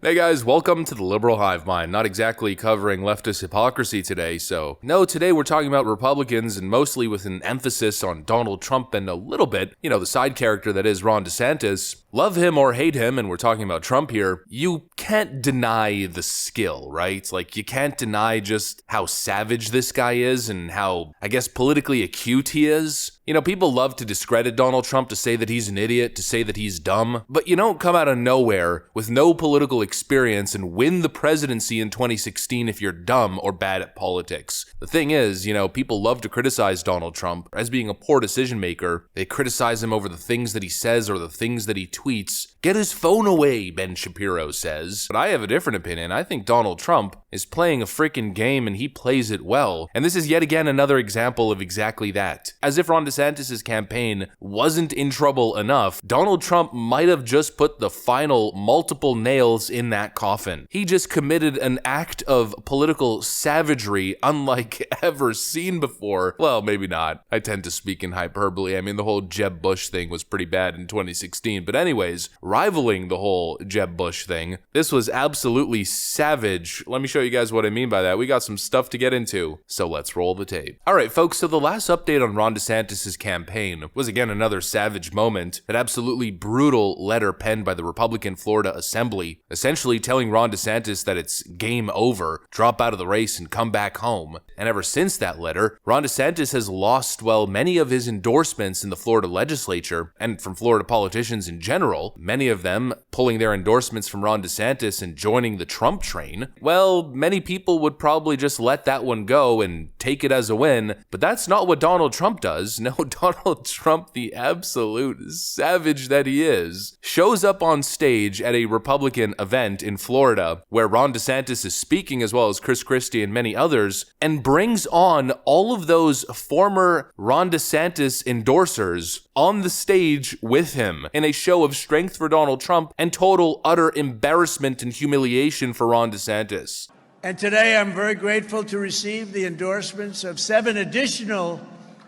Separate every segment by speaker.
Speaker 1: Hey guys, welcome to the Liberal Hive Mind. Not exactly covering leftist hypocrisy today, so no, today we're talking about Republicans and mostly with an emphasis on Donald Trump and a little bit, the side character that is Ron DeSantis. Love him or hate him, and we're talking about Trump here, you can't deny the skill, right? Like, you can't deny just how savage this guy is and how, I guess, politically acute he is. People love to discredit Donald Trump, to say that he's an idiot, to say that he's dumb, but you don't come out of nowhere with no political experience and win the presidency in 2016 if you're dumb or bad at politics. The thing is, people love to criticize Donald Trump as being a poor decision maker. They criticize him over the things that he says or the things that he tweets. Get his phone away, Ben Shapiro says. But I have a different opinion. I think Donald Trump is playing a freaking game and he plays it well. And this is yet again another example of exactly that. As if Ron DeSantis' campaign wasn't in trouble enough, Donald Trump might have just put the final multiple nails in that coffin. He just committed an act of political savagery unlike ever seen before. Well, maybe not. I tend to speak in hyperbole. I mean, the whole Jeb Bush thing was pretty bad in 2016. But anyways, rivaling the whole Jeb Bush thing, this was absolutely savage. Let me show you guys what I mean by that. We got some stuff to get into, so let's roll the tape. All right, folks, so the last update on Ron DeSantis' campaign was again another savage moment, an absolutely brutal letter penned by the Republican Florida Assembly, essentially telling Ron DeSantis that it's game over, drop out of the race and come back home. And ever since that letter, Ron DeSantis has lost, many of his endorsements in the Florida legislature, and from Florida politicians in general, many of them pulling their endorsements from Ron DeSantis and joining the Trump train. Well, many people would probably just let that one go and take it as a win, but that's not what Donald Trump does. No, Donald Trump, the absolute savage that he is, shows up on stage at a Republican event in Florida where Ron DeSantis is speaking, as well as Chris Christie and many others, and brings on all of those former Ron DeSantis endorsers on the stage with him in a show of strength for Donald Trump and total utter embarrassment and humiliation for Ron DeSantis.
Speaker 2: And today I'm very grateful to receive the endorsements of 7 additional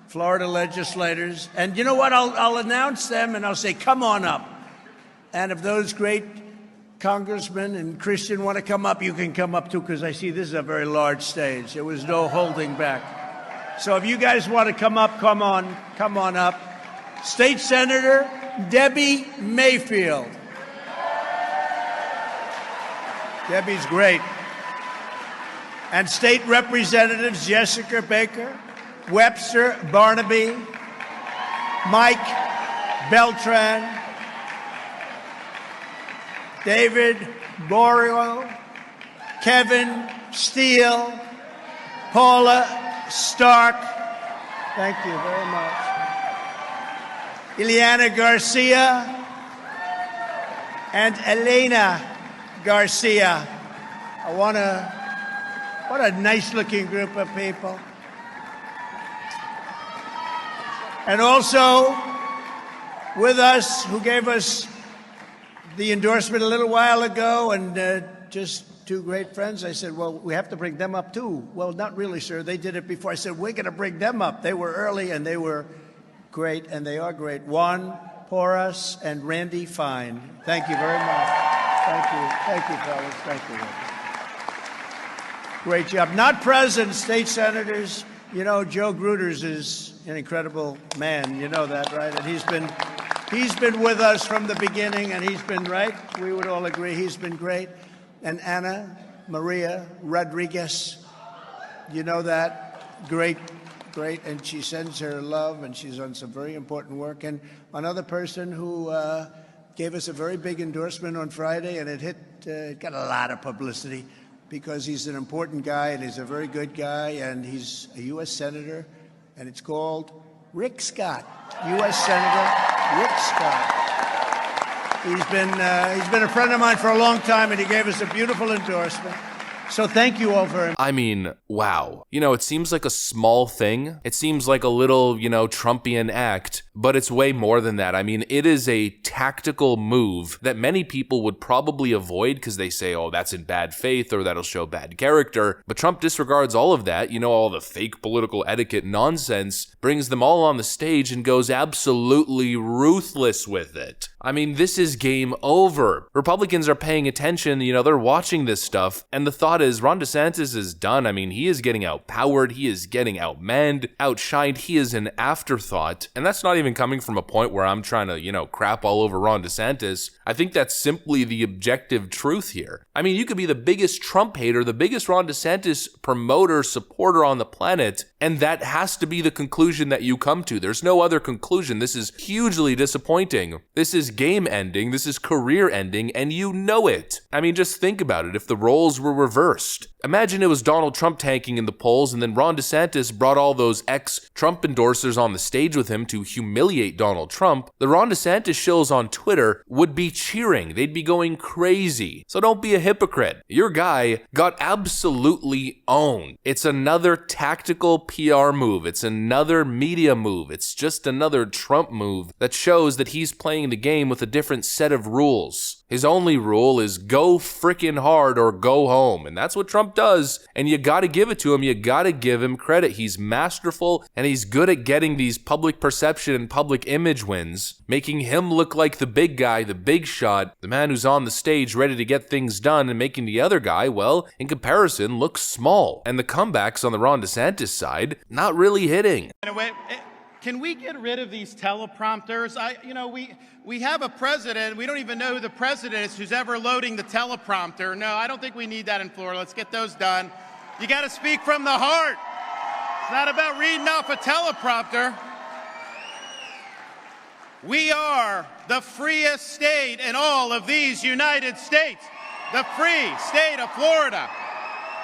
Speaker 2: Florida legislators. And you know what? I'll announce them and I'll say, come on up. And if those great congressmen and Christian want to come up, you can come up too, because I see this is a very large stage. There was no holding back. So if you guys want to come up, come on up. State Senator Debbie Mayfield. Debbie's great. And State Representatives Jessica Baker, Webster Barnaby, Mike Beltran, David Boreal, Kevin Steele, Paula Stark. Thank you very much. Ileana Garcia and Elena Garcia. What a nice-looking group of people. And also with us, who gave us the endorsement a little while ago, and just 2 great friends. I said, well, we have to bring them up too. Well, not really, sir. They did it before. I said, we're going to bring them up. They were early, and they were great, and they are great. Juan Porras and Randy Fine. Thank you very much. Thank you, fellas. Thank you. Great job. Not present, state senators. Joe Gruters is an incredible man. You know that, right? And he's been with us from the beginning, and he's been right. We would all agree he's been great. And Ana Maria Rodriguez, you know that, great. And she sends her love, and she's on some very important work. And another person who gave us a very big endorsement on Friday, and it got a lot of publicity, because he's an important guy, and he's a very good guy, and he's a U.S. Senator, and it's called Rick Scott, U.S. Senator Rick Scott. He's been a friend of mine for a long time, and he gave us a beautiful endorsement. So thank you all very much.
Speaker 1: I mean, wow. You know, it seems like a small thing. It seems like a little, Trumpian act, but it's way more than that. I mean, it is a tactical move that many people would probably avoid because they say, oh, that's in bad faith or that'll show bad character. But Trump disregards all of that, all the fake political etiquette nonsense, brings them all on the stage and goes absolutely ruthless with it. I mean, this is game over. Republicans are paying attention, they're watching this stuff, and the thought is Ron DeSantis is done. I mean, he is getting outpowered, he is getting outmanned, outshined, he is an afterthought. And that's not even coming from a point where I'm trying to, crap all over Ron DeSantis. I think that's simply the objective truth here. I mean, you could be the biggest Trump hater, the biggest Ron DeSantis promoter, supporter on the planet, and that has to be the conclusion that you come to. There's no other conclusion. This is hugely disappointing. This is game ending, this is career ending, and you know it. I mean, just think about it. If the roles were reversed, imagine it was Donald Trump tanking in the polls and then Ron DeSantis brought all those ex-Trump endorsers on the stage with him to humiliate Donald Trump. The Ron DeSantis shills on Twitter would be cheering. They'd be going crazy. So don't be a hypocrite. Your guy got absolutely owned. It's another tactical PR move. It's another media move. It's just another Trump move that shows that he's playing the game with a different set of rules. His only rule is go frickin' hard or go home. And that's what Trump does. And you gotta give it to him. You gotta give him credit. He's masterful and he's good at getting these public perception and public image wins, making him look like the big guy, the big shot, the man who's on the stage ready to get things done, and making the other guy, well, in comparison, look small. And the comebacks on the Ron DeSantis side, not really hitting.
Speaker 3: Can we get rid of these teleprompters? We have a president. We don't even know who the president is who's ever loading the teleprompter. No, I don't think we need that in Florida. Let's get those done. You got to speak from the heart. It's not about reading off a teleprompter. We are the freest state in all of these United States. The free state of Florida.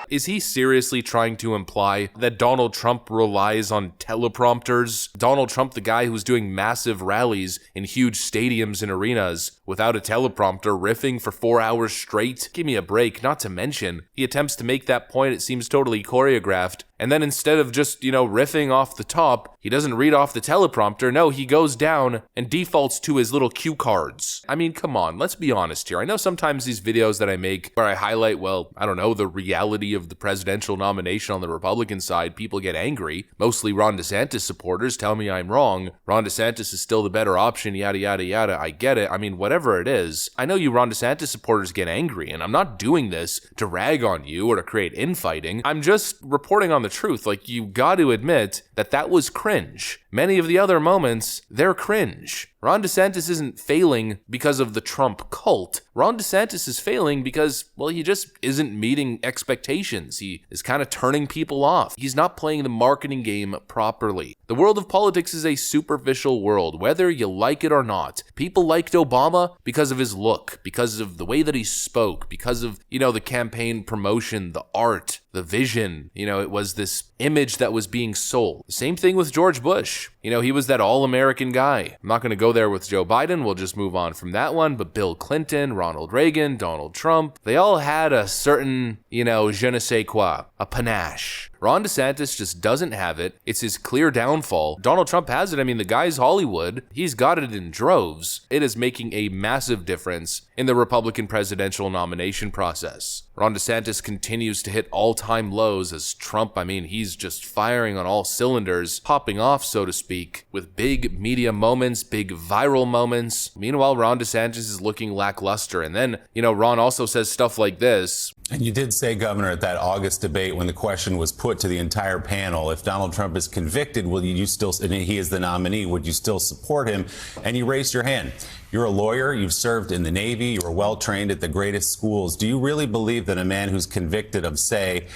Speaker 1: Is he seriously trying to imply that Donald Trump relies on teleprompters? Donald Trump, the guy who's doing massive rallies in huge stadiums and arenas without a teleprompter, riffing for 4 hours straight? Give me a break. Not to mention, he attempts to make that point, it seems totally choreographed. And then instead of just, riffing off the top, he doesn't read off the teleprompter. No, he goes down and defaults to his little cue cards. I mean, come on, let's be honest here. I know sometimes these videos that I make where I highlight, the reality of the presidential nomination on the Republican side, people get angry. Mostly Ron DeSantis supporters tell me I'm wrong. Ron DeSantis is still the better option, yada, yada, yada. I get it. I mean, whatever it is. I know you Ron DeSantis supporters get angry, and I'm not doing this to rag on you or to create infighting. I'm just reporting on the truth. Like, you got to admit that was cringe. Many of the other moments, they're cringe. Ron DeSantis isn't failing because of the Trump cult. Ron DeSantis is failing because, he just isn't meeting expectations. He is kind of turning people off. He's not playing the marketing game properly. The world of politics is a superficial world, whether you like it or not. People liked Obama because of his look, because of the way that he spoke, because of, the campaign promotion, the art, the vision. It was this image that was being sold. Same thing with George Bush. He was that all-American guy. I'm not going to go there with Joe Biden. We'll just move on from that one. But Bill Clinton, Ronald Reagan, Donald Trump, they all had a certain, je ne sais quoi, a panache. Ron DeSantis just doesn't have it. It's his clear downfall. Donald Trump has it. I mean, the guy's Hollywood. He's got it in droves. It is making a massive difference in the Republican presidential nomination process. Ron DeSantis continues to hit all-time lows as Trump, he's just firing on all cylinders, popping off, so to speak, with big media moments, big viral moments. Meanwhile, Ron DeSantis is looking lackluster. And then, Ron also says stuff like this.
Speaker 4: And you did say, Governor, at that August debate when the question was put to the entire panel, if Donald Trump is convicted, will you still, and he is the nominee, would you still support him? And you raised your hand. You're a lawyer. You've served in the Navy. You were well trained at the greatest schools. Do you really believe that a man who's convicted of, say,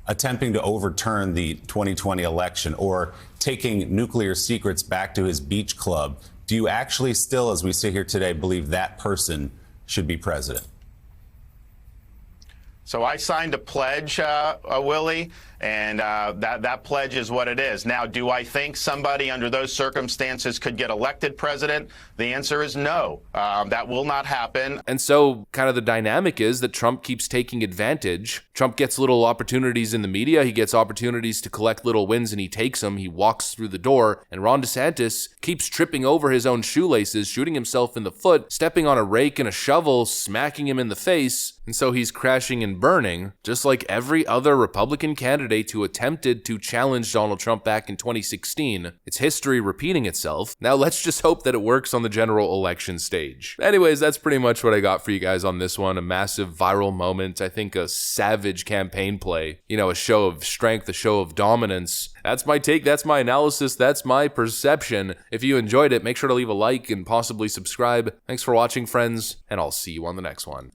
Speaker 4: attempting to overturn the 2020 election or taking nuclear secrets back to his beach club, do you actually still, as we sit here today, believe that person should be president?
Speaker 3: So I signed a pledge, Willie, And that pledge is what it is. Now, do I think somebody under those circumstances could get elected president? The answer is no. That will not happen.
Speaker 1: And so kind of the dynamic is that Trump keeps taking advantage. Trump gets little opportunities in the media. He gets opportunities to collect little wins and he takes them. He walks through the door. And Ron DeSantis keeps tripping over his own shoelaces, shooting himself in the foot, stepping on a rake and a shovel, smacking him in the face. And so he's crashing and burning, just like every other Republican candidate who attempted to challenge Donald Trump back in 2016. It's history repeating itself. Now let's just hope that it works on the general election stage. Anyways, that's pretty much what I got for you guys on this one. A massive viral moment. I think a savage campaign play. You know, a show of strength, a show of dominance. That's my take, that's my analysis, that's my perception. If you enjoyed it, make sure to leave a like and possibly subscribe. Thanks for watching, friends, and I'll see you on the next one.